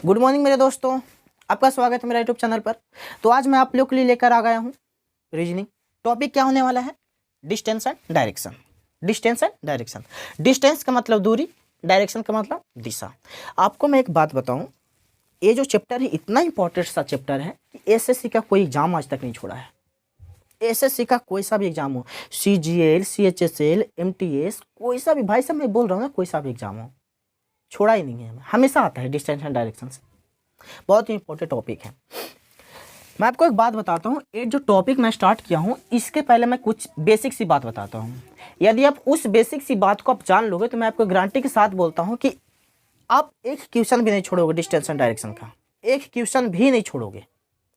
Good morning मेरे दोस्तों, आपका स्वागत है मेरा यूट्यूब चैनल पर। तो आज मैं आप लोग के लिए लेकर आ गया हूँ रीजनिंग। टॉपिक क्या होने वाला है? Distance and direction. Distance and direction. Distance का मतलब दूरी, डायरेक्शन का मतलब दिशा। आपको मैं एक बात बताऊँ, ये जो चैप्टर है इतना इंपॉर्टेंट सा चैप्टर है कि एसएससी का कोई एग्जाम आज तक नहीं छोड़ा है। एसएससी का कोई सा भी एग्जाम हो, सीजीएल, सीएचएसएल, एमटीएस, कोई सा भी, भाई साहब मैं बोल रहा हूँ ना, कोई सा भी एग्जाम हो, छोड़ा ही नहीं है, हमेशा आता है डिस्टेंस एंड डायरेक्शन से। बहुत ही इंपॉर्टेंट टॉपिक है। मैं आपको एक बात बताता हूँ, ये जो टॉपिक मैं स्टार्ट किया हूँ इसके पहले मैं कुछ बेसिक सी बात बताता हूँ। यदि आप उस बेसिक सी बात को आप जान लोगे तो मैं आपको गारंटी के साथ बोलता हूँ कि आप एक क्वेश्चन भी नहीं छोड़ोगे डिस्टेंस एंड डायरेक्शन का, एक क्वेश्चन भी नहीं छोड़ोगे।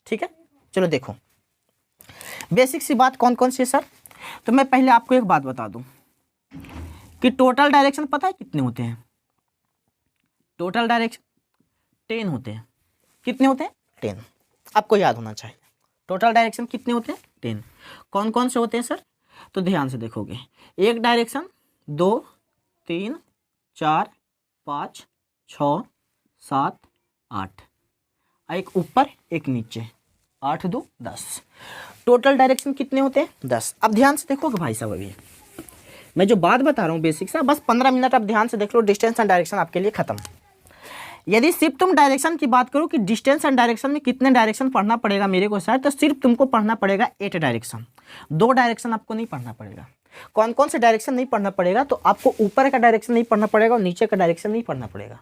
ठीक है, चलो देखो बेसिक सी बात कौन कौन सी है सर। तो मैं पहले आपको एक बात बता दूं कि टोटल डायरेक्शन पता है कितने होते हैं? टोटल डायरेक्शन 10 होते हैं। कितने होते हैं? 10। आपको याद होना चाहिए टोटल डायरेक्शन कितने होते हैं? 10। कौन कौन से होते हैं सर? तो ध्यान से देखोगे, एक डायरेक्शन 2, 3, 4, 5, 6, 7, 8, एक ऊपर एक नीचे, 8 2 10। टोटल डायरेक्शन कितने होते हैं? 10। अब ध्यान से देखोगे भाई साहब, अभी मैं जो बात बता रहा हूँ बेसिक सा, बस 15 मिनट आप ध्यान से देख लो, डिस्टेंस एंड डायरेक्शन आपके लिए खत्म। यदि सिर्फ तुम डायरेक्शन की बात करो कि डिस्टेंस एंड डायरेक्शन में कितने डायरेक्शन पढ़ना पड़ेगा मेरे को सर, तो सिर्फ तुमको पढ़ना पड़ेगा 8 डायरेक्शन। 2 डायरेक्शन आपको नहीं पढ़ना पड़ेगा। कौन कौन से डायरेक्शन नहीं पढ़ना पड़ेगा? तो आपको ऊपर का डायरेक्शन नहीं पढ़ना पड़ेगा और नीचे का डायरेक्शन नहीं पढ़ना पड़ेगा।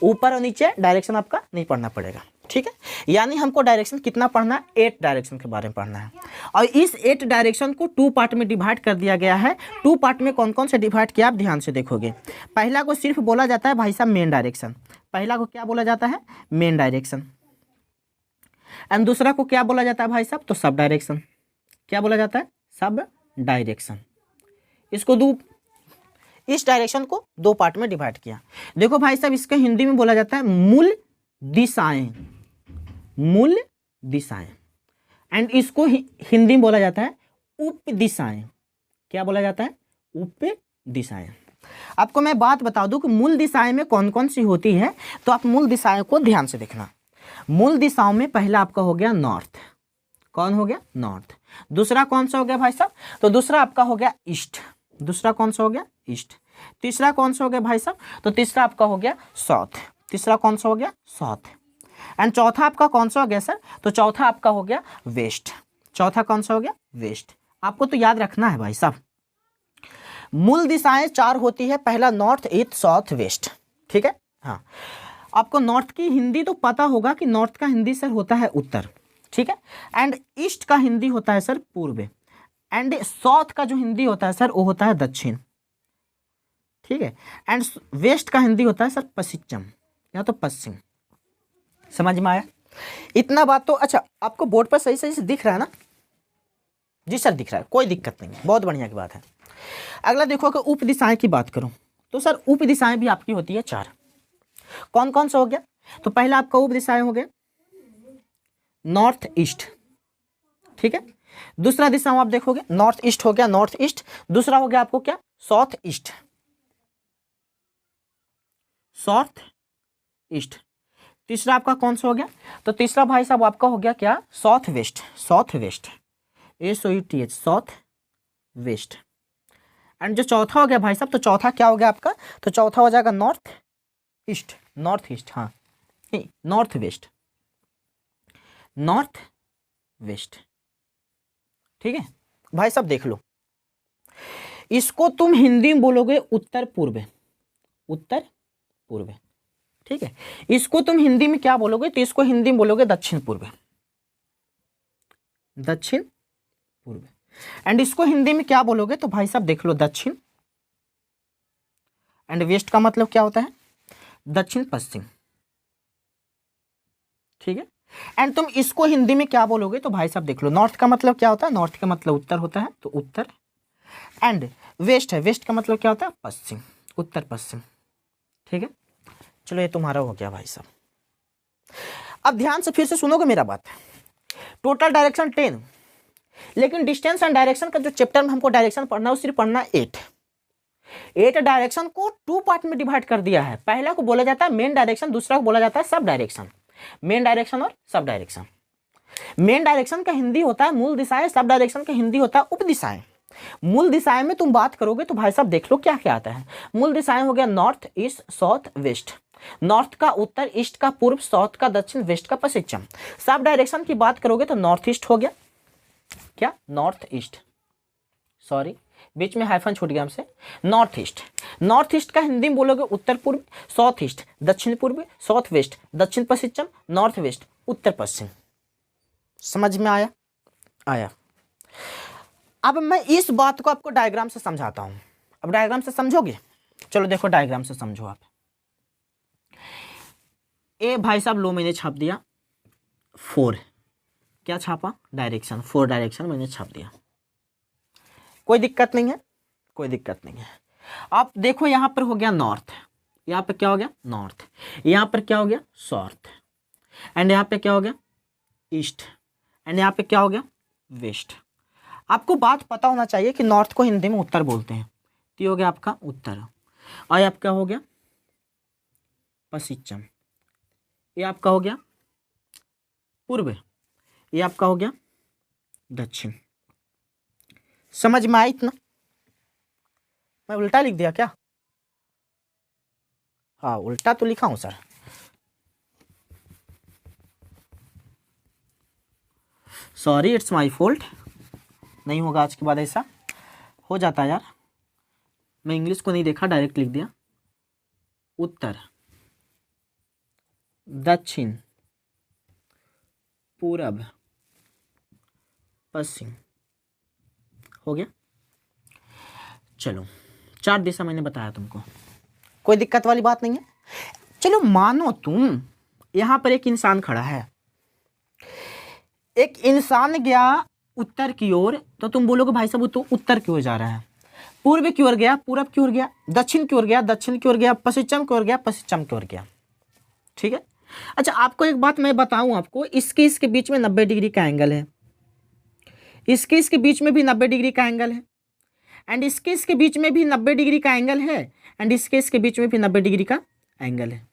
ऊपर और नीचे डायरेक्शन आपका नहीं पढ़ना पड़ेगा। ठीक है, यानी हमको डायरेक्शन कितना पढ़ना है? 8 डायरेक्शन के बारे में पढ़ना है। और इस 8 डायरेक्शन को 2 पार्ट में डिवाइड कर दिया गया है। 2 पार्ट में कौन कौन से डिवाइड किया आप ध्यान से देखोगे। पहला को सिर्फ बोला जाता है भाई साहब मेन डायरेक्शन। पहला को क्या बोला जाता है? Main direction. एंड दूसरा को क्या बोला जाता है भाई साहब? तो सब डायरेक्शन। क्या बोला जाता है? Sub direction. इस डायरेक्शन को 2 पार्ट में डिवाइड किया। देखो भाई साहब, इसका हिंदी में बोला जाता है मूल दिशाएं। मूल दिशाएं। एंड इसको हिंदी में बोला जाता है उप दिशाएं। क्या बोला जाता है? उप दिशाएं। आपको मैं बात बता दूं कि मूल दिशाएं में कौन कौन सी होती है, तो आप मूल दिशाएं को ध्यान से देखना। मूल दिशाओं में पहला आपका हो गया नॉर्थ। कौन हो गया? नॉर्थ। दूसरा कौन सा हो गया भाई साहब? तो दूसरा आपका हो गया ईस्ट। दूसरा कौन सा हो गया? ईस्ट। तीसरा कौन सा हो गया भाई साहब? तो तीसरा आपका हो गया साउथ। तीसरा कौन सा हो गया? साउथ। एंड चौथा आपका कौन सा हो गया सर? तो चौथा आपका हो गया वेस्ट। चौथा कौन सा हो गया? वेस्ट। आपको तो याद रखना है भाई साहब, मूल दिशाएं 4 होती है। पहला नॉर्थ, ईस्ट, साउथ, वेस्ट। ठीक है, हाँ। आपको नॉर्थ की हिंदी तो पता होगा कि नॉर्थ का हिंदी सर होता है उत्तर। ठीक है, एंड ईस्ट का हिंदी होता है सर पूर्व। एंड साउथ का जो हिंदी होता है सर वो होता है दक्षिण। ठीक है, एंड वेस्ट का हिंदी होता है सर पश्चिम या तो पश्चिम। समझ में आया इतना बात? तो अच्छा, आपको बोर्ड पर सही सही से दिख रहा है ना? जी सर दिख रहा है, कोई दिक्कत नहीं है, बहुत बढ़िया की बात है। अगला देखो कि उप दिशाएं की बात करूं तो सर उप दिशाएं भी आपकी होती है 4। कौन कौन सा हो गया? तो पहला आपका उप दिशाएं हो गया नॉर्थ ईस्ट। ठीक है, दूसरा दिशा आप देखोगे नॉर्थ ईस्ट हो गया, नॉर्थ ईस्ट। दूसरा हो गया आपको क्या? South east. South east. तीसरा आपका कौन सा हो गया? तो तीसरा भाई साहब आपका हो गया क्या? South west. South west, SOUTH, south west. And जो चौथा हो गया भाई साहब, तो चौथा क्या हो गया आपका? तो चौथा हो जाएगा नॉर्थ ईस्ट। नॉर्थ ईस्ट, हाँ नहीं, नॉर्थ वेस्ट। North west. ठीक है भाई साहब, देख लो, इसको तुम हिंदी में बोलोगे उत्तर पूर्व। उत्तर पूर्व। ठीक है, इसको तुम हिंदी में क्या बोलोगे? तो इसको हिंदी में बोलोगे दक्षिण पूर्व। दक्षिण पूर्व। एंड इसको हिंदी में क्या बोलोगे? तो भाई साहब देख लो, दक्षिण। एंड वेस्ट का मतलब क्या होता है? दक्षिण पश्चिम। ठीक है, एंड तुम इसको हिंदी में क्या बोलोगे? तो भाई साहब देख लो, नॉर्थ का मतलब क्या होता है? नॉर्थ का मतलब उत्तर होता है, तो उत्तर। एंड वेस्ट है, वेस्ट का मतलब क्या होता है? पश्चिम, उत्तर पश्चिम। ठीक है, चलो ये तुम्हारा हो गया भाई साहब। अब ध्यान से फिर से सुनोगे मेरा बात। टोटल डायरेक्शन 10, लेकिन डिस्टेंस एंड डायरेक्शन का जो चैप्टर में हमको डायरेक्शन पढ़ना है वो सिर्फ पढ़ना 8। एट डायरेक्शन को 2 पार्ट में डिवाइड कर दिया है। पहला को बोला जाता है मेन डायरेक्शन, दूसरा को बोला जाता है सब डायरेक्शन। मेन डायरेक्शन और सब डायरेक्शन। मेन डायरेक्शन का हिंदी होता है मूल दिशाएं, सब डायरेक्शन का हिंदी होता है उपदिशाएं। मूल दिशाएं में तुम बात करोगे तो भाई साहब देख लो क्या क्या आता है। मूल दिशाएं हो गया north, east, south, west. North का उत्तर, ईस्ट का पूर्व, साउथ का दक्षिण, वेस्ट का पश्चिम। सब डायरेक्शन की बात करोगे तो नॉर्थ ईस्ट हो गया। क्या? नॉर्थ ईस्ट, सॉरी बीच में हाइफन छूट गया हमसे। नॉर्थ ईस्ट, नॉर्थ ईस्ट का हिंदी में बोलोगे उत्तर पूर्व, साउथ ईस्ट दक्षिण पूर्व, साउथ वेस्ट दक्षिण पश्चिम, नॉर्थ वेस्ट उत्तर पश्चिम। समझ में आया? आया। अब मैं इस बात को आपको डायग्राम से समझाता हूं। अब डायग्राम से समझोगे? चलो देखो डायग्राम से समझो आप। ए भाई साहब लो मैंने छाप दिया 4, क्या छापा? डायरेक्शन, 4 डायरेक्शन मैंने छाप दिया। कोई दिक्कत नहीं है, कोई दिक्कत नहीं है। आप देखो यहां पर हो गया नॉर्थ, यहां पे क्या हो गया? नॉर्थ। यहां पर क्या हो गया? साउथ। एंड यहां पे क्या हो गया? ईस्ट। एंड यहां पे क्या हो गया? वेस्ट। आपको बात पता होना चाहिए कि नॉर्थ को हिंदी में उत्तर बोलते हैं, तो ये हो गया आपका उत्तर। और ये आपका हो गया पश्चिम, ये आपका हो गया पूर्व, ये आपका हो गया दक्षिण। समझ में आया इतना? मैं उल्टा लिख दिया क्या? हाँ उल्टा तो लिखा हूं sir. Sorry it's my fault. नहीं होगा आज के बाद, ऐसा हो जाता है यार। मैं इंग्लिश को नहीं देखा, डायरेक्ट लिख दिया। उत्तर, दक्षिण, पूरब, पश्चिम। हो गया? चलो 4 दिशा मैंने बताया तुमको, कोई दिक्कत वाली बात नहीं है। चलो मानो तुम यहां पर एक इंसान खड़ा है, एक इंसान गया उत्तर की ओर, तो तुम बोलोगे भाई साहब वो तो उत्तर की ओर जा रहा है। पूर्व की ओर गया, पूरब की ओर गया, दक्षिण की ओर गया, दक्षिण की ओर गया, पश्चिम की ओर गया, पश्चिम की ओर गया। ठीक है। अच्छा आपको एक बात मैं बताऊं, आपको इसके बीच में 90 डिग्री का एंगल है, इसके बीच में भी 90 डिग्री का एंगल है, एंड इसके बीच में भी 90 डिग्री का एंगल है, एंड इसके बीच में भी 90 डिग्री का एंगल है।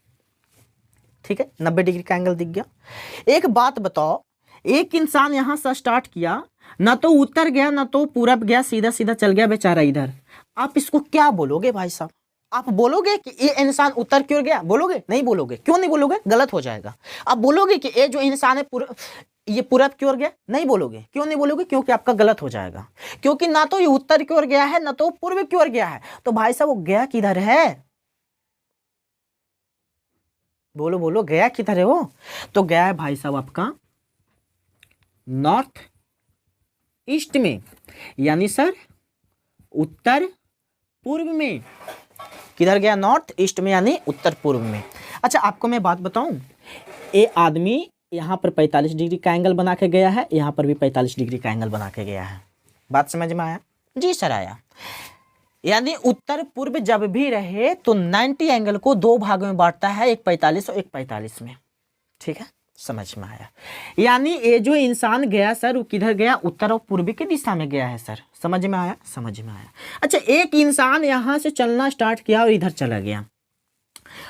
ठीक है, 90 डिग्री का एंगल दिख गया। एक बात बताओ, एक इंसान यहां से स्टार्ट किया, ना तो उत्तर गया ना तो पूरब गया, सीधा सीधा चल गया बेचारा इधर। आप इसको क्या बोलोगे भाई साहब? आप बोलोगे कि ये इंसान उत्तर की ओर गया? बोलोगे? नहीं बोलोगे। क्यों नहीं बोलोगे? गलत हो जाएगा। आप बोलोगे कि ये जो इंसान है ये पूरब की ओर गया? नहीं बोलोगे। क्यों नहीं बोलोगे? क्योंकि आपका गलत हो जाएगा। क्योंकि ना तो ये उत्तर की ओर गया है ना तो पूर्व की ओर गया है। तो भाई साहब वो गया किधर है? बोलो बोलो, गया किधर है वो? तो गया है भाई साहब आपका नॉर्थ ईस्ट में, यानी सर उत्तर पूर्व में। किधर गया? नॉर्थ ईस्ट में, यानी उत्तर पूर्व में। अच्छा आपको मैं बात बताऊं, ये आदमी यहां पर 45 डिग्री का एंगल बना के गया है, यहां पर भी 45 डिग्री का एंगल बना के गया है। बात समझ में आया? जी सर आया। यानी उत्तर पूर्व जब भी रहे तो 90 एंगल को 2 भागों में बांटता है, एक 45 और एक 45 में। ठीक है, समझ में आया। यानी ये जो इंसान गया सर वो किधर गया? उत्तर और पूर्वी की दिशा में गया है सर। समझ में आया? समझ में आया। अच्छा एक इंसान यहां से चलना स्टार्ट किया और इधर चला गया,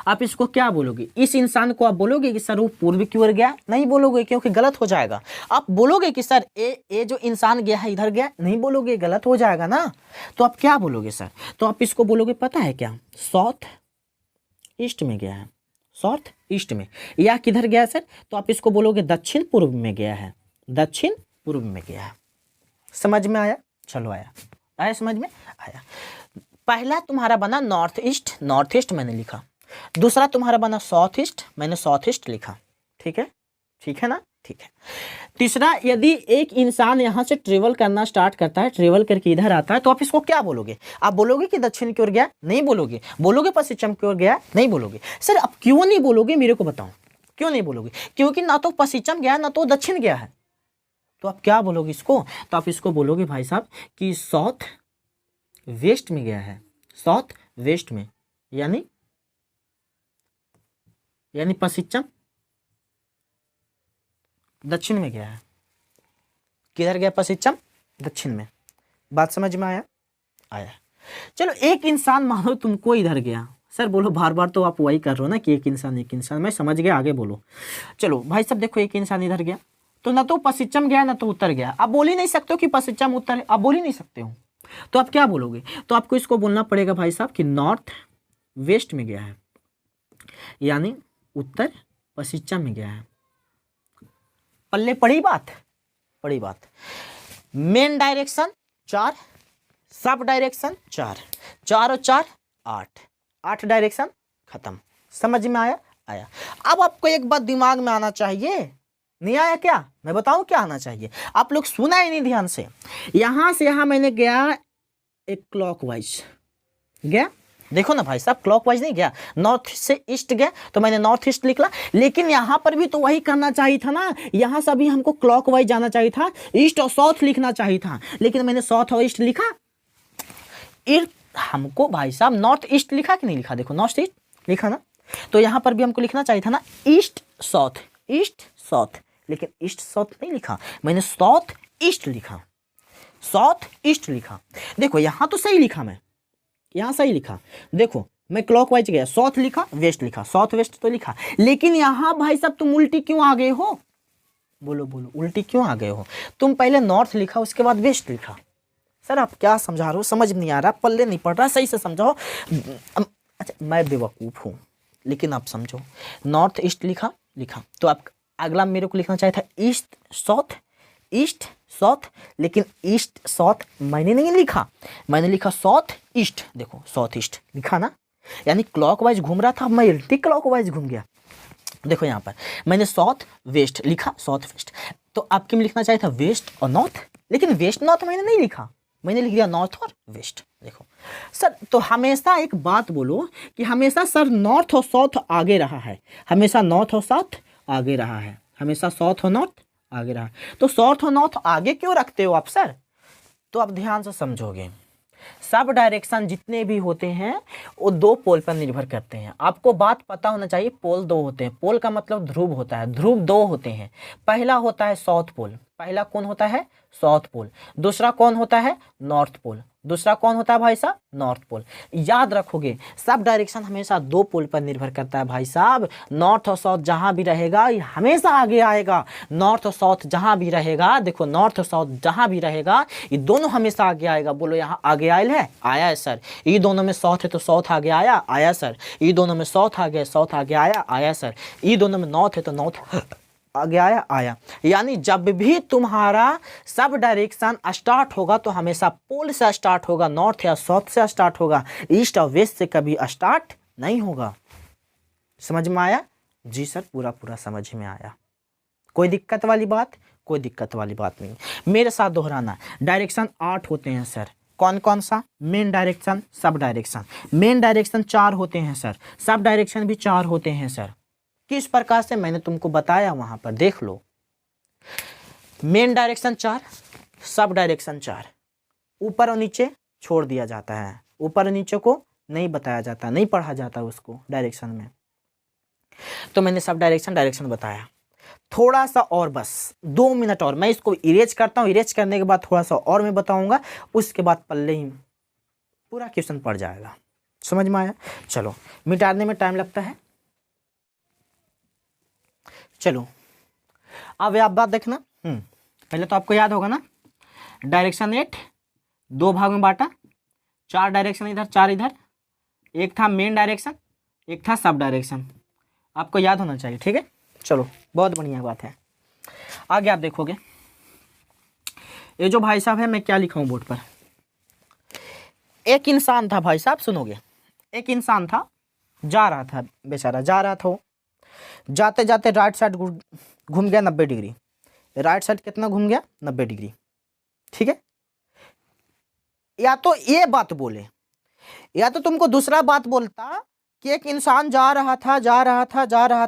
आप इसको क्या बोलोगे? इस इंसान को आप बोलोगे कि सर वो पूर्व की ओर गया? नहीं बोलोगे, क्योंकि गलत हो जाएगा। आप बोलोगे कि सर ये जो इंसान गया है इधर गया? नहीं बोलोगे, गलत हो जाएगा ना। तो आप क्या बोलोगे सर? तो आप इसको बोलोगे पता है क्या? साउथ ईस्ट में गया है, साउथ ईस्ट में। या किधर गया सर? तो आप इसको बोलोगे दक्षिण पूर्व में गया है, दक्षिण पूर्व में गया है। समझ में आया? चलो आया, आया समझ में आया। पहला तुम्हारा बना नॉर्थ ईस्ट, नॉर्थ ईस्ट मैंने लिखा। दूसरा तुम्हारा बना साउथ ईस्ट, मैंने साउथ ईस्ट लिखा। ठीक है, ठीक है ना? ठीक है। तीसरा, यदि एक इंसान यहां से ट्रेवल करना स्टार्ट करता है, ट्रेवल करके इधर आता है, तो आप इसको क्या बोलोगे? आप बोलोगे कि दक्षिण की ओर गया? नहीं बोलोगे। बोलोगे पश्चिम की ओर गया? नहीं बोलोगे। सर आप क्यों नहीं बोलोगे मेरे को बताओ, क्यों नहीं बोलोगे? क्योंकि ना तो पश्चिम गया ना तो दक्षिण गया है। तो आप क्या बोलोगे इसको? तो आप इसको बोलोगे भाई साहब कि साउथ वेस्ट में गया है, साउथ वेस्ट में, यानी पश्चिम दक्षिण में गया है। किधर गया? पश्चिम दक्षिण में। बात समझ में आया? आया। चलो एक इंसान मानो तुमको इधर गया, सर बोलो बार बार तो आप वही कर रहे हो ना कि एक इंसान, मैं समझ गया, आगे बोलो। चलो भाई साहब देखो, एक इंसान इधर गया तो ना तो पश्चिम गया ना तो उत्तर गया। आप बोल ही नहीं सकते हो कि पश्चिम उत्तर है, आप बोल ही नहीं सकते हो, तो आप क्या बोलोगे? तो आपको इसको बोलना पड़ेगा भाई साहब कि नॉर्थ वेस्ट में गया है, यानी उत्तर पश्चिम में गया है। पल्ले पड़ी बात, पड़ी बात। मेन डायरेक्शन 4, सब डायरेक्शन 4, 4 और 4 8, 8 डायरेक्शन खत्म। समझ में आया? आया। अब आपको एक बात दिमाग में आना चाहिए, नहीं आया क्या? मैं बताऊं क्या आना चाहिए, आप लोग सुना ही नहीं ध्यान से। यहां से यहां मैंने गया एक क्लॉकवाइज गया, देखो ना भाई साहब, क्लॉकवाइज नहीं गया, नॉर्थ से ईस्ट गया तो मैंने नॉर्थ ईस्ट लिखा। लेकिन यहां पर भी तो वही करना चाहिए था ना, यहां से भी हमको क्लॉकवाइज जाना चाहिए था, ईस्ट और साउथ लिखना चाहिए था, लेकिन मैंने साउथ और ईस्ट लिखा। हमको भाई साहब नॉर्थ ईस्ट लिखा कि नहीं लिखा? देखो नॉर्थ ईस्ट लिखा ना, तो यहां पर भी हमको लिखना चाहिए था ना ईस्ट साउथ, ईस्ट साउथ, लेकिन ईस्ट साउथ नहीं लिखा, मैंने साउथ ईस्ट लिखा, साउथ ईस्ट लिखा। देखो यहां तो सही लिखा, मैं यहां सही लिखा। देखो मैं क्लॉकवाइज गया, साउथ लिखा, वेस्ट लिखा, साउथ वेस्ट तो लिखा, लेकिन यहां भाई साहब तुम उल्टी क्यों आ गए हो? बोलो बोलो, उल्टी क्यों आ गए हो? तुम पहले नॉर्थ लिखा उसके बाद वेस्ट लिखा। सर आप क्या समझा रहे हो, समझ नहीं आ रहा, पल्ले नहीं पड़ रहा, सही से समझाओ। अच्छा मैं बेवकूफ़ हूँ, लेकिन आप समझो, नॉर्थ ईस्ट लिखा लिखा, तो आप अगला मेरे को लिखना चाहिए था ईस्ट साउथ, ईस्ट साउथ, लेकिन ईस्ट साउथ मैंने नहीं लिखा, मैंने लिखा साउथ ईस्ट। देखो साउथ ईस्ट लिखा ना, यानी क्लॉकवाइज घूम रहा था, मैं एंटी क्लॉकवाइज घूम गया। देखो यहाँ पर मैंने साउथ वेस्ट लिखा, साउथ वेस्ट, तो आपके में लिखना चाहिए था वेस्ट और नॉर्थ, लेकिन वेस्ट नॉर्थ मैंने नहीं लिखा, मैंने लिख दिया नॉर्थ और वेस्ट। देखो सर, तो हमेशा एक बात बोलो कि हमेशा सर नॉर्थ और साउथ आगे रहा है, हमेशा नॉर्थ और साउथ आगे रहा है, हमेशा साउथ और नॉर्थ आगे रहा है। तो साउथ और नॉर्थ आगे क्यों रखते हो आप सर? तो आप ध्यान से समझोगे, सब डायरेक्शन जितने भी होते हैं वो 2 पोल पर निर्भर करते हैं। आपको बात पता होना चाहिए, पोल 2 होते हैं, पोल का मतलब ध्रुव होता है, ध्रुव 2 होते हैं। पहला होता है साउथ पोल, पहला कौन होता है? South pole. दूसरा कौन होता है? North pole. दूसरा कौन होता है भाई साहब? North pole. याद रखोगे, सब डायरेक्शन हमेशा 2 पोल पर निर्भर करता है भाई साहब। नॉर्थ और साउथ जहां भी रहेगा ये हमेशा आगे आएगा, नॉर्थ और साउथ जहां भी रहेगा, देखो नॉर्थ और साउथ जहां भी रहेगा ये दोनों हमेशा आगे आएगा। बोलो यहाँ आगे आयल है? आया है सर। ये दोनों में साउथ है तो साउथ आगे आया? आया सर। ये दोनों में साउथ आ गया, साउथ आगे आया? आया सर। ये दोनों में नॉर्थ है तो नॉर्थ आगे आया? आया। यानी जब भी तुम्हारा सब डायरेक्शन स्टार्ट होगा तो हमेशा पोल से स्टार्ट होगा, नॉर्थ या साउथ से स्टार्ट होगा, ईस्ट और वेस्ट से कभी स्टार्ट नहीं होगा। समझ में आया? जी सर, पूरा पूरा समझ में आया। कोई दिक्कत वाली बात? कोई दिक्कत वाली बात नहीं। मेरे साथ दोहराना, डायरेक्शन 8 होते हैं सर। कौन कौन सा? Main direction, sub direction. Main direction 4 होते हैं सर, सब डायरेक्शन भी 4 होते हैं सर। किस प्रकार से मैंने तुमको बताया वहां पर देख लो। Main direction 4, sub direction 4। ऊपर और नीचे छोड़ दिया जाता है, ऊपर और नीचे को नहीं बताया जाता, नहीं पढ़ा जाता उसको डायरेक्शन में। तो मैंने सब डायरेक्शन बताया। थोड़ा सा और, बस 2 मिनट और मैं इसको इरेज करता हूँ, इरेज करने के बाद थोड़ा सा और मैं बताऊंगा, उसके बाद पल्ले ही पूरा क्वेश्चन पड़ जाएगा। समझ में आया? चलो, मिटाने में टाइम लगता है। चलो अब आप बात देखना। पहले तो आपको याद होगा ना, डायरेक्शन 8 2 भाग में बांटा, 4 डायरेक्शन इधर 4 इधर, एक था मेन डायरेक्शन, एक था सब डायरेक्शन। आपको याद होना चाहिए, ठीक है? चलो बहुत बढ़िया बात है। आगे आप देखोगे, ये जो भाई साहब है, मैं क्या लिखा हूँ बोर्ड पर, एक इंसान था भाई साहब, सुनोगे। एक इंसान था, जा रहा था, बेचारा जा रहा था, जाते जाते राइट साइड घूम गया 90 डिग्री। राइट साइड कितना घूम गया? 90 डिग्री। ठीक है? या तो ये बात बोले, या तो तुमको दूसरा बात बोलता कि एक इंसान जा रहा था,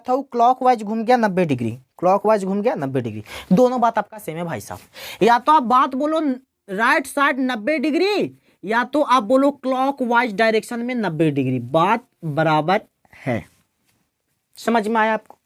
वो क्लॉकवाइज घूम गया 90 डिग्री, क्लॉकवाइज घूम गया 90 डिग्री। दोनों बात आपका सेम है भाई साहब। या तो आप बात बोलो राइट साइड 90 डिग्री, या तो आप बोलो क्लॉकवाइज डायरेक्शन में 90 डिग्री, बात बराबर है। समझ में आया आपको?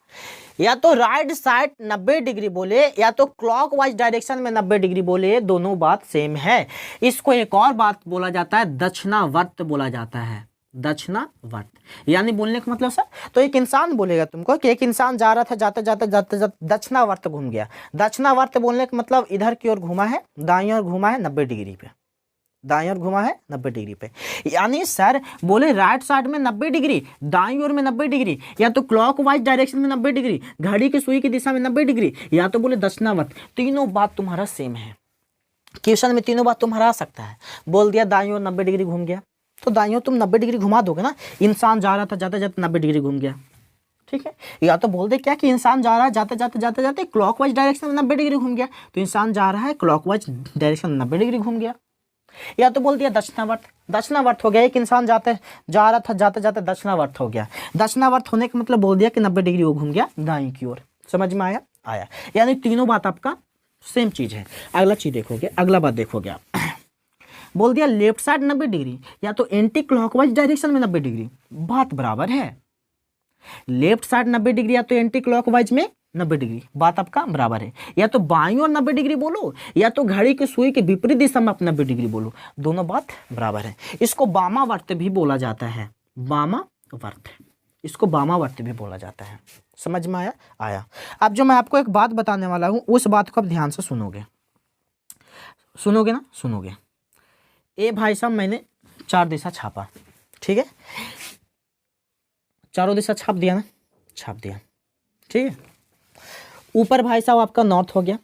या तो राइट साइड 90 डिग्री बोले या तो क्लॉकवाइज डायरेक्शन में 90 डिग्री बोले, दोनों बात सेम है। इसको एक और बात बोला जाता है, दक्षिणावर्त बोला जाता है, दक्षिणावर्त। यानी बोलने का मतलब सर, तो एक इंसान बोलेगा तुमको कि एक इंसान जा रहा था, जाते जाते जाते जाते दक्षिणावर्त घूम गया। दक्षिणावर्त बोलने का मतलब इधर की ओर घुमा है, दाईं ओर घुमा है 90 डिग्री पे, दाईं ओर घुमा है 90 डिग्री पे। यानी सर बोले राइट साइड में 90 डिग्री, दाईं ओर में 90 डिग्री, या तो क्लॉकवाइज डायरेक्शन में 90 डिग्री, घड़ी की सुई की दिशा में 90 डिग्री, या तो बोले दक्षिणावर्त। तीनों बात तुम्हारा सेम है। क्वेश्चन में तीनों बात तुम्हारा आ सकता है। बोल दिया दाईं ओर 90 डिग्री घूम गया, तो दाईं ओर तुम 90 डिग्री घुमा दोगे ना। इंसान जा रहा था, जाते जाते 90 डिग्री घूम गया, ठीक है। या तो बोल दे क्या कि इंसान जा रहा है, जाते जाते जाते जाते क्लॉकवाइज डायरेक्शन में 90 डिग्री घूम गया, तो इंसान जा रहा है क्लॉकवाइज डायरेक्शन में 90 डिग्री घूम गया। या तो बोल दिया दक्षिणावर्त, दक्षिणावर्त हो गया, एक इंसान जा रहा था, जाते जाते दक्षिणावर्त हो गया। दक्षिणावर्त होने का मतलब बोल दिया कि 90 डिग्री वो घूम गया दाईं की ओर। समझ में आया। यानी तीनों बात आपका सेम चीज है। अगला चीज देखोगे, अगला बात देखोगे आप। बोल दिया लेफ्ट साइड 90 डिग्री या तो एंटी क्लॉकवाइज डायरेक्शन में 90 डिग्री, बात बराबर है। लेफ्ट साइड 90 डिग्री या तो एंटी क्लॉकवाइज में 90 डिग्री, बात आपका बराबर है। या तो बाईं ओर 90 डिग्री बोलो या तो घड़ी की सुई के विपरीत दिशा में आप 90 डिग्री बोलो, दोनों बात बराबर है। इसको वामावर्त भी बोला जाता है, वामावर्त, इसको वामावर्त भी बोला जाता है। समझ में आया। अब जो मैं आपको एक बात बताने वाला हूं उस बात को आप ध्यान से सुनोगे ना, सुनोगे। ए भाई साहब मैंने 4 दिशा छापा, ठीक है, चारों दिशा छाप दिया ना, छाप दिया, ठीक है। ऊपर भाई साहब आपका नॉर्थ हो गया,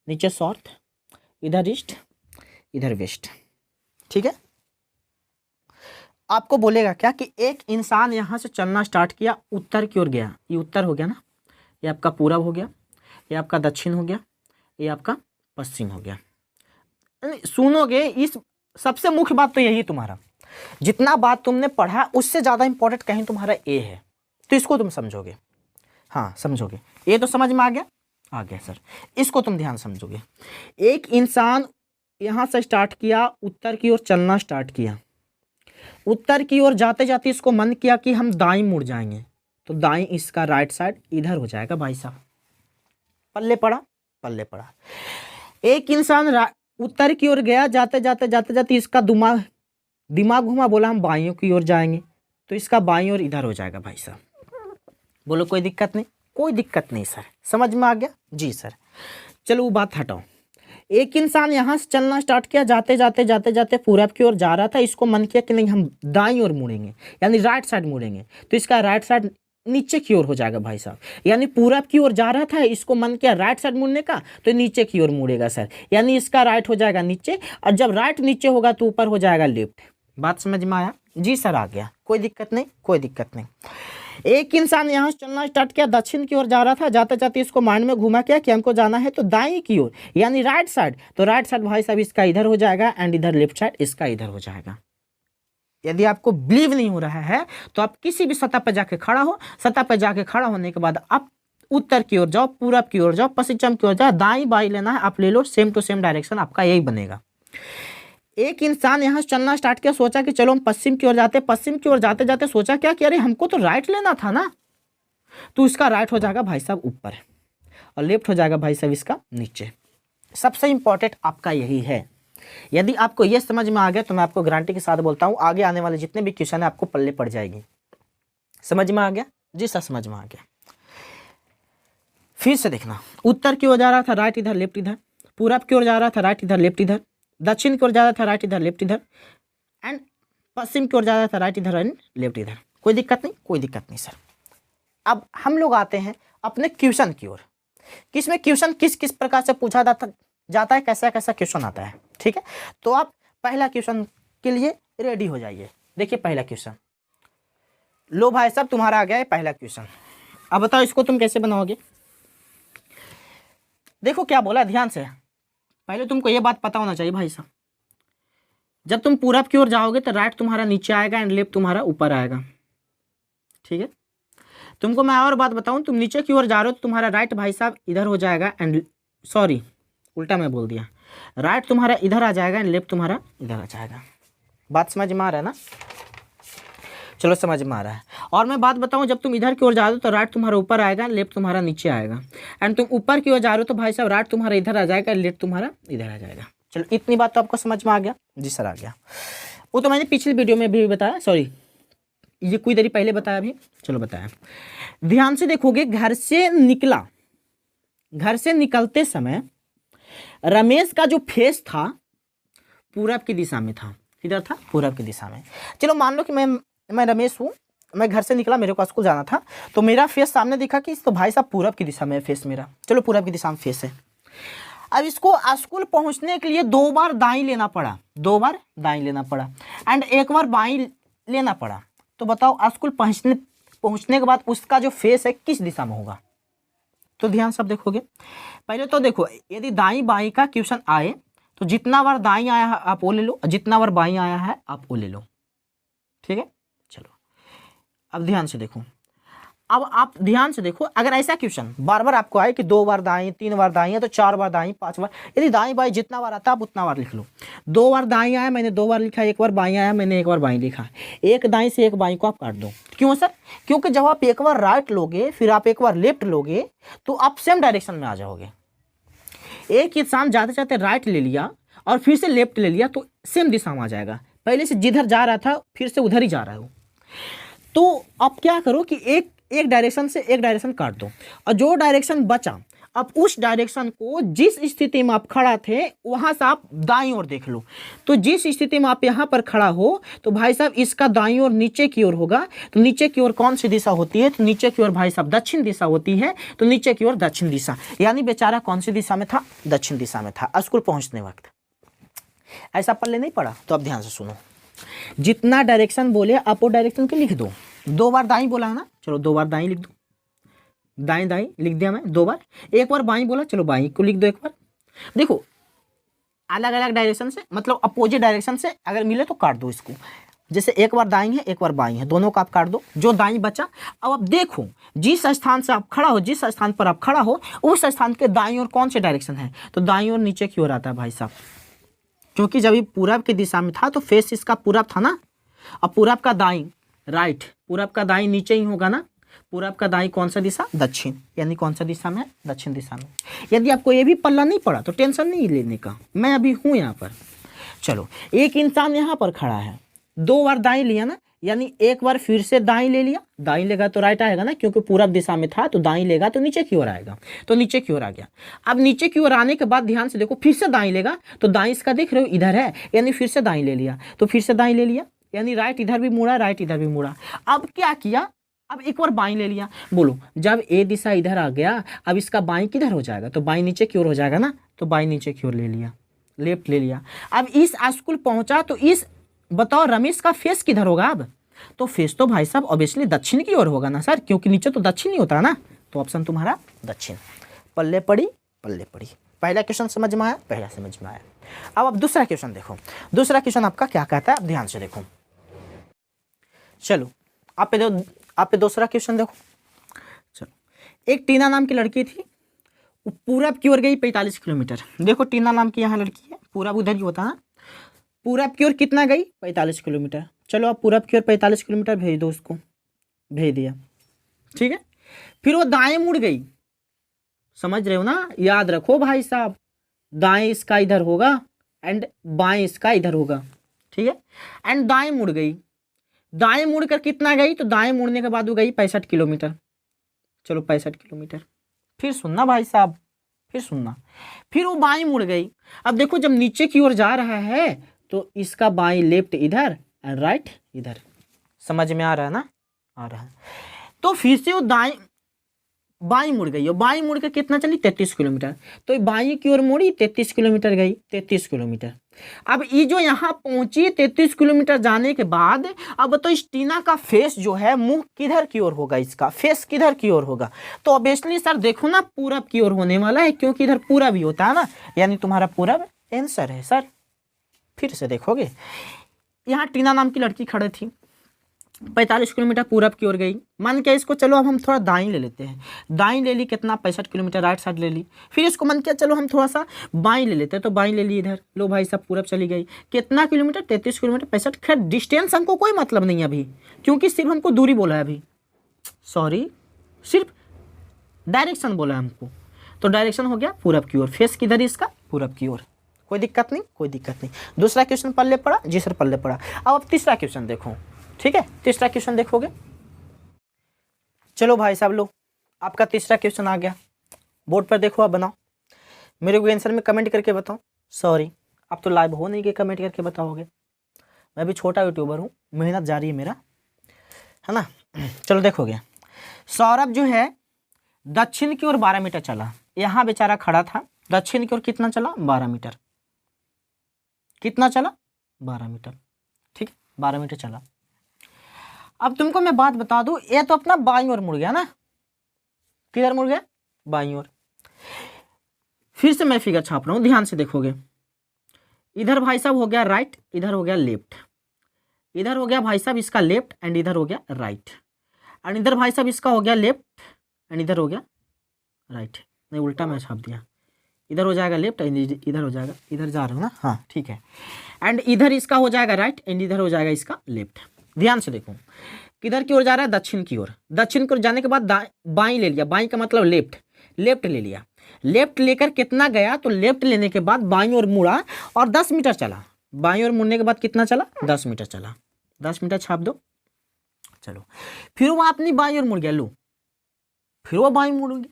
नीचे साउथ, इधर ईस्ट, इधर वेस्ट, ठीक है। आपको बोलेगा क्या कि एक इंसान यहां से चलना स्टार्ट किया, उत्तर की ओर गया, ये उत्तर हो गया ना, ये आपका पूरब हो गया, ये आपका दक्षिण हो गया, ये आपका पश्चिम हो गया। सुनोगे, इस सबसे मुख्य बात तो यही तुम्हारा, जितना बात तुमने पढ़ा उससे ज्यादा इंपॉर्टेंट कहीं तुम्हारा ए है, तो इसको तुम समझोगे। हाँ समझोगे, ये तो समझ में आ गया सर। इसको तुम ध्यान समझोगे। एक इंसान यहां से स्टार्ट किया, उत्तर की ओर चलना स्टार्ट किया, उत्तर की ओर जाते जाते इसको मन किया कि हम दाईं मुड़ जाएंगे, तो दाईं इसका राइट साइड इधर हो जाएगा भाई साहब, पल्ले पड़ा। एक इंसान उत्तर की ओर गया, जाते जाते इसका दिमाग घुमा, बोला हम बाइयों की ओर जाएंगे, तो इसका बाईं ओर इधर हो जाएगा भाई साहब। बोलो कोई दिक्कत नहीं? कोई दिक्कत नहीं सर, समझ में आ गया जी सर। चलो वो बात हटाओ। एक इंसान यहाँ से चलना स्टार्ट किया, जाते जाते पूरब की ओर जा रहा था, इसको मन किया कि नहीं हम दाईं ओर मुड़ेंगे, यानी राइट साइड मुड़ेंगे, तो इसका राइट साइड नीचे की ओर हो जाएगा भाई साहब। यानी पूरब की ओर जा रहा था, इसको मन किया राइट साइड मुड़ने का, तो नीचे की ओर मुड़ेगा सर, यानी इसका राइट हो जाएगा नीचे, और जब राइट नीचे होगा तो ऊपर हो जाएगा लेफ्ट। बात समझ में आया जी सर? आ गया, कोई दिक्कत नहीं, कोई दिक्कत नहीं। एक इंसान यहाँ से चलना स्टार्ट किया, दक्षिण की ओर जा रहा था, जाते जाते इसको माइंड में घुमा किया कि हमको जाना है तो दाईं की ओर, यानी राइट साइड, तो राइट साइड भाई साहब इसका इधर हो जाएगा, एंड इधर लेफ्ट साइड इसका इधर हो जाएगा। यदि आपको बिलीव नहीं हो रहा है तो आप किसी भी सतह पर जाके खड़ा हो, सतह पर जाके खड़ा होने के बाद आप उत्तर की ओर जाओ, पूरब की ओर जाओ, पश्चिम की ओर जाओ, दाईं बाईं लेना है आप ले लो, सेम टू सेम डायरेक्शन आपका यही बनेगा। एक इंसान यहाँ से चलना स्टार्ट किया, सोचा कि चलो हम पश्चिम की ओर जाते, पश्चिम की ओर जाते जाते सोचा क्या कि अरे हमको तो राइट लेना था ना, तो इसका राइट हो जाएगा भाई साहब ऊपर, और लेफ्ट हो जाएगा भाई साहब इसका नीचे। सबसे इंपॉर्टेंट आपका यही है। यदि आपको यह समझ में आ गया तो मैं आपको गारंटी के साथ बोलता हूं आगे आने वाले जितने भी क्वेश्चन है आपको पल्ले पड़ जाएगी। समझ में आ गया जी सर? समझ में आ गया। फिर से देखना, उत्तर की ओर जा रहा था, राइट इधर लेफ्ट इधर, पूरब की ओर जा रहा था, राइट इधर लेफ्ट इधर, दक्षिण की ओर जा रहा था, राइट इधर लेफ्ट इधर, एंड पश्चिम की ओर जा रहा था, राइट इधर एंड लेफ्ट इधर। कोई दिक्कत नहीं? कोई दिक्कत नहीं सर। अब हम लोग आते हैं अपने क्वेश्चन की ओर। किसमें क्वेश्चन किस किस प्रकार से पूछा जाता है, कैसा कैसा क्वेश्चन आता है, ठीक है। तो आप पहला क्वेश्चन के लिए रेडी हो जाइए। देखिए पहला क्वेश्चन, लो भाई साहब तुम्हारा आ गया है पहला क्वेश्चन। अब बताओ इसको तुम कैसे बनाओगे। देखो क्या बोला, ध्यान से। पहले तुमको ये बात पता होना चाहिए भाई साहब, जब तुम पूरब की ओर जाओगे तो राइट तुम्हारा नीचे आएगा एंड लेफ्ट तुम्हारा ऊपर आएगा, ठीक है। तुमको मैं और बात बताऊं, तुम नीचे की ओर जा रहे हो तो तुम्हारा राइट भाई साहब इधर हो जाएगा, एंड सॉरी उल्टा मैं बोल दिया, राइट तुम्हारा इधर आ जाएगा एंड लेफ्ट तुम्हारा इधर आ जाएगा। बात समझ में आ रहा है ना? चलो समझ में आ रहा है। और मैं बात बताऊं, जब तुम इधर की ओर जा रहे हो तो राइट तुम्हारा ऊपर आएगा, लेफ्ट तुम्हारा नीचे आएगा। एंड तुम ऊपर की ओर जा रहे हो तो भाई साहब राइट तुम्हारा इधर आ जाएगा, लेफ्ट तुम्हारा इधर आ जाएगा। चलो इतनी बात तो आपको समझ में आ गया? जी सर आ गया। वो तो मैंने पिछली वीडियो में भी बताया, सॉरी ये कोई देरी पहले बताया अभी, चलो बताया। ध्यान से देखोगे, घर से निकलते समय रमेश का जो फेस था पूरब की दिशा में था। किधर था? पूरब की दिशा में। चलो मान लो कि मैं रमेश हूँ, मैं घर से निकला, मेरे को स्कूल जाना था, तो मेरा फेस सामने दिखा कि तो भाई साहब पूरब की दिशा में फेस मेरा। चलो पूरब की दिशा में फेस है। अब इसको स्कूल पहुंचने के लिए 2 बार दाई लेना पड़ा, 2 बार दाई लेना पड़ा एंड 1 बार बाई लेना पड़ा। तो बताओ स्कूल पहुंचने के बाद उसका जो फेस है किस दिशा में होगा? तो ध्यान सब देखोगे, पहले तो देखो, यदि दाई बाई का क्वेश्चन आए तो जितना बार दाई आया है आप वो ले लो, जितना बार बाई आया है आप वो ले लो। ठीक है, चलो अब ध्यान से देखो। अब आप ध्यान से देखो, अगर ऐसा क्वेश्चन बार बार आपको आए कि 2 बार दाई, 3 बार दाई है तो 4 बार दाई, 5 बार, यदि दाई बाई जितना बार आता है आप उतना बार लिख लो। 2 बार दाई आया मैंने 2 बार लिखा, 1 बार बाई आया मैंने 1 बार बाई लिखा। एक दाई से एक बाई को आप काट दो। क्यों सर? क्योंकि जब आप 1 बार राइट लोगे फिर आप 1 बार लेफ्ट लोगे तो आप सेम डायरेक्शन में आ जाओगे। एक इंसान जाते जाते राइट ले लिया और फिर से लेफ्ट ले लिया तो सेम दिशा में आ जाएगा। पहले से जिधर जा रहा था फिर से उधर ही जा रहा है। तो आप क्या करो कि एक डायरेक्शन से एक डायरेक्शन काट दो और जो डायरेक्शन बचा अब उस डायरेक्शन को जिस स्थिति में आप खड़ा थे वहां से आप दाईं ओर देख लो। तो जिस स्थिति में आप यहाँ पर खड़ा हो तो भाई साहब इसका दाईं ओर नीचे की ओर होगा। तो नीचे की ओर कौन सी दिशा होती है? तो नीचे की ओर भाई साहब दक्षिण दिशा होती है। तो नीचे की ओर दक्षिण दिशा, यानी बेचारा कौन सी दिशा में था? दक्षिण दिशा में था स्कूल पहुंचने वक्त। ऐसा पल्ले नहीं पड़ा तो अब ध्यान से सुनो, जितना डायरेक्शन बोले आप वो डायरेक्शन के लिख दो। 2 बार दाईं बोला है ना, चलो 2 बार दाईं लिख दो, दाएं दाएं लिख दिया मैं 2 बार। 1 बार बाईं बोला, चलो बाईं को लिख दो 1 बार। देखो अलग अलग डायरेक्शन से, मतलब अपोजिट डायरेक्शन से अगर मिले तो काट दो इसको। जैसे 1 बार दाईं है 1 बार बाईं है, दोनों का आप काट दो, जो दाईं बचा। अब देखो जिस स्थान से आप खड़ा हो, जिस स्थान पर आप खड़ा हो उस स्थान के दाईं ओर कौन से डायरेक्शन है? तो दाईं ओर नीचे की ओर आता है भाई साहब, क्योंकि जब ये पूरब की दिशा में था तो फेस इसका पूरब था ना। अब पूरब का दाईं राइट, पूरब का दाईं नीचे ही होगा ना। पूरब का दाईं कौन सा दिशा? दक्षिण, यानी कौन सा दिशा में? दक्षिण दिशा में। यदि आपको ये भी पल्ला नहीं पड़ा तो टेंशन नहीं लेने का, मैं अभी हूं यहाँ पर। चलो एक इंसान यहाँ पर खड़ा है, 2 बार दाईं लिया ना, यानी 1 बार फिर से दाईं ले लिया। दाईं लेगा तो राइट आएगा ना, क्योंकि पूरब दिशा में था तो दाईं लेगा तो नीचे की ओर आएगा, तो नीचे की ओर आ गया। अब नीचे की ओर आने के बाद ध्यान से देखो, फिर से दाईं लेगा तो दाईं इसका देख रहे हो इधर है, यानी फिर से दाईं ले लिया, तो फिर से दाईं ले लिया, यानी राइट इधर भी मुड़ा, राइट इधर भी मुड़ा। अब क्या किया? अब 1 बार बाईं ले लिया। बोलो जब ए दिशा इधर आ गया अब इसका बाईं किधर हो जाएगा? तो बाईं नीचे की ओर हो जाएगा ना, तो बाईं नीचे की ओर ले लिया, लेफ्ट ले लिया। अब इस स्कूल पहुंचा तो इस बताओ रमेश का फेस किधर होगा? अब तो फेस तो भाई साहब ऑब्वियसली दक्षिण की ओर होगा ना सर, क्योंकि नीचे तो दक्षिण ही होता है ना। तो ऑप्शन तुम्हारा दक्षिण। पल्ले पड़ी, पल्ले पड़ी। पहला क्वेश्चन समझ में आया? पहला समझ में आया। अब दूसरा क्वेश्चन देखो, दूसरा क्वेश्चन आपका क्या कहता है, अब ध्यान से देखो। चलो आप पे दूसरा क्वेश्चन देखो। चलो एक टीना नाम की लड़की थी, वो पूरब की ओर गई 45 किलोमीटर। देखो टीना नाम की यहाँ लड़की है, पूरब उधर ही होता है। पूरब की ओर कितना गई? 45 किलोमीटर। चलो आप पूरब की ओर 45 किलोमीटर भेज दो, उसको भेज दिया, ठीक है। फिर वो दाएं मुड़ गई, समझ रहे हो ना? याद रखो भाई साहब, दाएं इसका इधर होगा एंड बाएं इसका इधर होगा, ठीक है। एंड दाएं मुड़ गई, दाएं मुड़ कर कितना गई? तो दाएं मुड़ने के बाद वो गई 65 किलोमीटर। चलो 65 किलोमीटर। फिर सुनना भाई साहब, फिर सुनना, फिर वो बाएं मुड़ गई। अब देखो जब नीचे की ओर जा रहा है तो इसका बाएं लेफ्ट इधर एंड राइट इधर, समझ में आ रहा है ना? आ रहा है। तो फिर से वो बाईं मुड़ गई, और बाईं मुड़ कर कितना चली? 33 किलोमीटर। तो बाईं की ओर मुड़ी, 33 किलोमीटर गई, 33 किलोमीटर। अब ये जो यहाँ पहुंची 33 किलोमीटर जाने के बाद, अब तो इस टीना का फेस जो है मुंह किधर की ओर होगा? इसका फेस किधर की ओर होगा? तो ऑब्वियसली सर देखो ना पूरब की ओर होने वाला है, क्योंकि इधर पूरब भी होता है ना, यानी तुम्हारा पूरब आंसर है सर। फिर से देखोगे, यहाँ टीना नाम की लड़की खड़ी थी, 45 किलोमीटर पूरब की ओर गई। मान के इसको चलो अब हम थोड़ा दाईं ले लेते हैं, दाईं ले ली कितना 65 किलोमीटर, राइट साइड ले ली। फिर इसको मन किया चलो हम थोड़ा सा बाईं ले लेते हैं, तो बाईं ले ली इधर, लो भाई साहब पूरब चली गई। कितना किलोमीटर 33 किलोमीटर 65। खैर डिस्टेंस हमको कोई मतलब नहीं है अभी, क्योंकि सिर्फ हमको दूरी बोला है अभी, सॉरी सिर्फ डायरेक्शन बोला है हमको। तो डायरेक्शन हो गया पूरब की ओर, फेस किधर है इसका, पूरब की ओर। कोई दिक्कत नहीं, कोई दिक्कत नहीं। दूसरा क्वेश्चन पल्ले पड़ा, जी सर पल्ले पड़ा। अब तीसरा क्वेश्चन देखो, ठीक है, तीसरा क्वेश्चन देखोगे। चलो भाई साहब लो, आपका तीसरा क्वेश्चन आ गया, बोर्ड पर देखो, आप बनाओ, मेरे को आंसर में कमेंट करके बताओ। सॉरी आप तो लाइव हो नहीं कि कमेंट करके बताओगे, मैं भी छोटा यूट्यूबर हूँ, मेहनत जारी है मेरा, है ना। चलो देखोगे, सौरभ जो है दक्षिण की ओर 12 मीटर चला, यहाँ बेचारा खड़ा था, दक्षिण की ओर कितना चला 12 मीटर, कितना चला 12 मीटर, ठीक है 12 मीटर चला। अब तुमको मैं बात बता दूं, ये तो अपना बाईं ओर मुड़ गया ना, किधर मुड़ गया, बाईं ओर। फिर से मैं फिगर छाप रहा हूं, ध्यान से देखोगे, इधर भाई साहब हो गया राइट, इधर हो गया लेफ्ट, इधर हो गया भाई साहब इसका लेफ्ट एंड इधर हो गया राइट, एंड इधर भाई साहब इसका हो गया लेफ्ट एंड इधर हो गया राइट। नहीं उल्टा मैं छाप दिया, इधर हो जाएगा लेफ्ट एंड इधर हो जाएगा, इधर जा रहा हूँ ना, हाँ ठीक है, एंड इधर इसका हो जाएगा राइट एंड इधर हो जाएगा इसका लेफ्ट। ध्यान से देखो, किधर की ओर जा रहा है, दक्षिण की ओर, दक्षिण की ओर जाने के बाद बाईं ले लिया, बाईं का मतलब लेफ्ट, लेफ्ट ले लिया, लेफ्ट लेकर कितना गया, तो लेफ्ट लेने के बाद बाईं ओर मुड़ा और 10 मीटर चला, बाईं ओर मुड़ने के बाद कितना चला 10 मीटर चला, 10 मीटर छाप दो। चलो फिर वो अपनी बाईं ओर मुड़ गया, लो फिर वो बाईं मुड़ गया।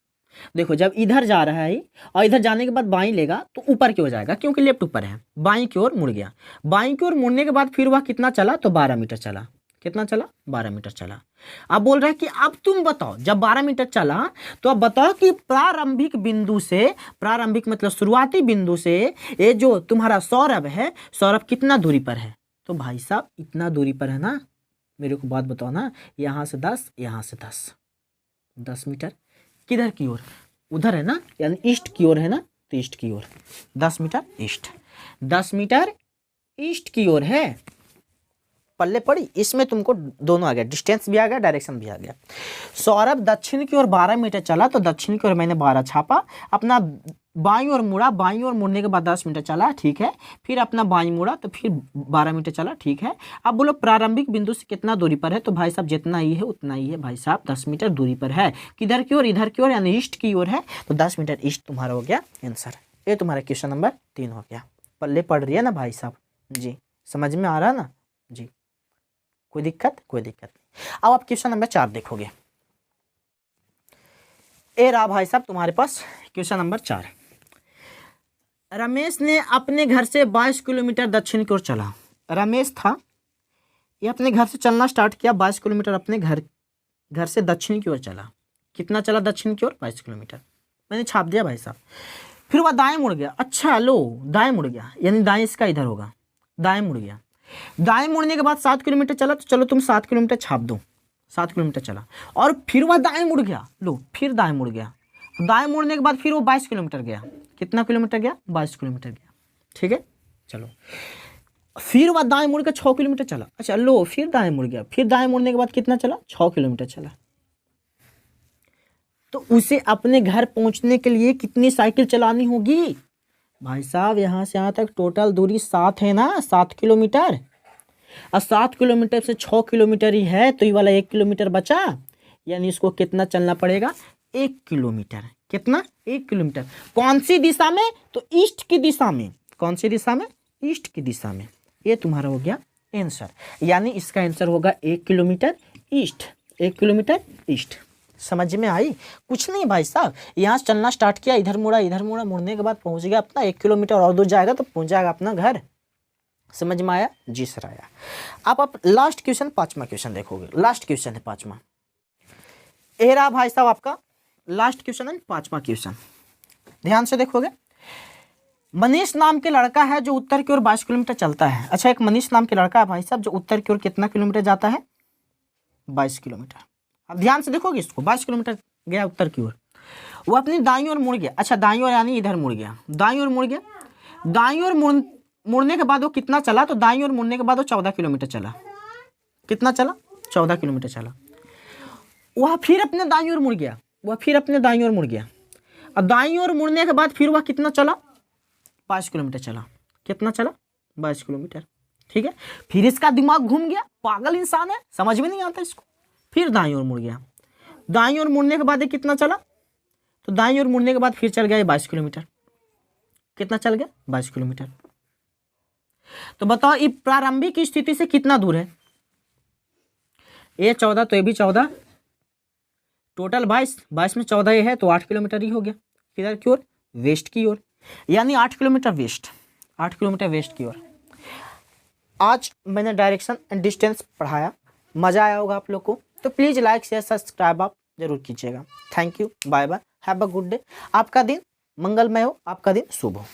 देखो जब इधर जा रहा है और इधर जाने के बाद बाईं लेगा तो ऊपर की ओर जाएगा, क्योंकि लेफ्ट ऊपर है, बाईं की ओर मुड़ गया, बाईं की ओर मुड़ने के बाद फिर वह कितना चला, तो 12 मीटर चला, कितना चला 12 मीटर चला। अब बोल रहा है कि अब तुम बताओ, जब 12 मीटर चला तो अब बताओ कि प्रारंभिक बिंदु से, प्रारंभिक मतलब शुरुआती बिंदु से ये जो तुम्हारा सौरभ है, सौरभ कितना दूरी पर है, तो भाई साहब इतना दूरी पर है ना, मेरे को बात बताओ ना, यहाँ से 10, यहाँ से 10 मीटर, किधर की ओर, उधर है ना, यानी ईस्ट की ओर है ना, तो ईस्ट की ओर 10 मीटर ईस्ट, 10 मीटर ईस्ट की ओर है। पल्ले पड़ी, इसमें तुमको दोनों आ गया, डिस्टेंस भी आ गया, डायरेक्शन भी आ गया। सौरभ दक्षिण की ओर 12 मीटर चला, तो दक्षिण की ओर मैंने 12 छापा, अपना बाईं ओर मुड़ा, बाईं ओर मुड़ने के बाद 10 मीटर चला, ठीक है, फिर अपना बाईं मुड़ा तो फिर 12 मीटर चला, ठीक है। अब बोलो प्रारंभिक बिंदु से कितना दूरी पर है, तो भाई साहब जितना ही है उतना ही है भाई साहब, 10 मीटर दूरी पर है, किधर की ओर, इधर की ओर यानी ईस्ट की ओर है, तो 10 मीटर ईस्ट तुम्हारा हो गया आंसर। ये तुम्हारा क्वेश्चन नंबर 3 हो गया। पल्ले पड़ रही है ना भाई साहब जी, समझ में आ रहा है ना जी, कोई दिक्कत, कोई दिक्कत नहीं। अब आप क्वेश्चन नंबर 4 देखोगे, ए रहा भाई साहब तुम्हारे पास क्वेश्चन नंबर 4। रमेश ने अपने घर से 22 किलोमीटर दक्षिण की ओर चला, रमेश था, ये अपने घर से चलना स्टार्ट किया, 22 किलोमीटर अपने घर से दक्षिण की ओर चला, कितना चला दक्षिण की ओर 22 किलोमीटर, मैंने छाप दिया भाई साहब। फिर वह दाएं मुड़ गया, अच्छा लो दाएं मुड़ गया, यानी दाएं इसका इधर होगा, दाएं मुड़ गया, दाएं मुड़ने के बाद 7 किलोमीटर चला, तो चलो तुम 7 किलोमीटर छाप दो, 7 किलोमीटर चला, और फिर वह दाएं मुड़ गया, लो फिर दाएं मुड़ गया, दाएं मुड़ने के बाद फिर वो 22 किलोमीटर गया, कितना किलोमीटर गया 22 किलोमीटर गया, ठीक है। चलो फिर वह दाएं मुड़ के 6 किलोमीटर चला, अच्छा लो फिर दाएं मुड़ गया, फिर दाएं मुड़ने के बाद कितना चला 6 किलोमीटर चला। तो उसे अपने घर पहुंचने के लिए कितनी साइकिल चलानी होगी, भाई साहब यहाँ से यहाँ तक टोटल दूरी 7 है ना, 7 किलोमीटर, और 7 किलोमीटर से 6 किलोमीटर ही है, तो ये वाला 1 किलोमीटर बचा, यानी इसको कितना चलना पड़ेगा 1 किलोमीटर, कितना 1 किलोमीटर, कौन सी दिशा में, तो ईस्ट की दिशा में, कौन सी दिशा में, ईस्ट की दिशा में। ये तुम्हारा हो गया आंसर, यानी इसका आंसर होगा 1 किलोमीटर ईस्ट, 1 किलोमीटर ईस्ट। समझ में आई, कुछ नहीं भाई साहब, यहाँ से चलना स्टार्ट किया, इधर मुड़ा, इधर मुड़ा, मुड़ने के बाद पहुंच गया अपना 1 किलोमीटर और दूर जाएगा तो पहुंच जाएगा अपना घर। समझ में आया जी सर आया। आप लास्ट क्वेश्चन 5वां क्वेश्चन देखोगे, लास्ट क्वेश्चन है 5वां, ये रहा भाई साहब आपका लास्ट क्वेश्चन है 5वां क्वेश्चन, ध्यान से देखोगे। मनीष नाम के लड़का है जो उत्तर की ओर 22 किलोमीटर चलता है, अच्छा एक मनीष नाम के लड़का है भाई साहब जो उत्तर की ओर कितना किलोमीटर जाता है 22 किलोमीटर। अब ध्यान से देखोगे इसको, 22 किलोमीटर गया उत्तर की ओर, वो अपनी दाईं ओर मुड़ गया, अच्छा दाईं ओर यानी इधर मुड़ गया, दाईं ओर मुड़ गया, दाईं ओर मुड़ने के बाद वो कितना चला, तो दाईं ओर मुड़ने के बाद वो 14 किलोमीटर चला, कितना चला 14 किलोमीटर चला। वह फिर अपने दाईं ओर मुड़ गया, वह फिर अपने दाईं ओर मुड़ गया। और दाईं ओर मुड़ने के बाद फिर वह कितना चला, 5 किलोमीटर चला। कितना चला, 22 किलोमीटर। ठीक है, फिर इसका दिमाग घूम गया, पागल इंसान है, समझ में नहीं आता इसको। फिर दाईं ओर मुड़ गया। दाईं ओर मुड़ने के बाद ये कितना चला, तो दाईं ओर मुड़ने के बाद फिर चल गया ये 22 किलोमीटर। कितना चल गया, 22 किलोमीटर। तो बताओ ये प्रारंभिक स्थिति से कितना दूर है, ये 14 तो ये भी 14, टोटल 22, 22 में 14 ये है तो 8 किलोमीटर ही हो गया। किधर की ओर, वेस्ट की ओर, यानी 8 किलोमीटर वेस्ट, 8 किलोमीटर वेस्ट की ओर। आज मैंने डायरेक्शन एंड डिस्टेंस पढ़ाया, मज़ा आया होगा आप लोग को। तो प्लीज़ लाइक शेयर सब्सक्राइब आप जरूर कीजिएगा। Thank you, bye bye, have a good day. आपका दिन मंगलमय हो, आपका दिन शुभ हो।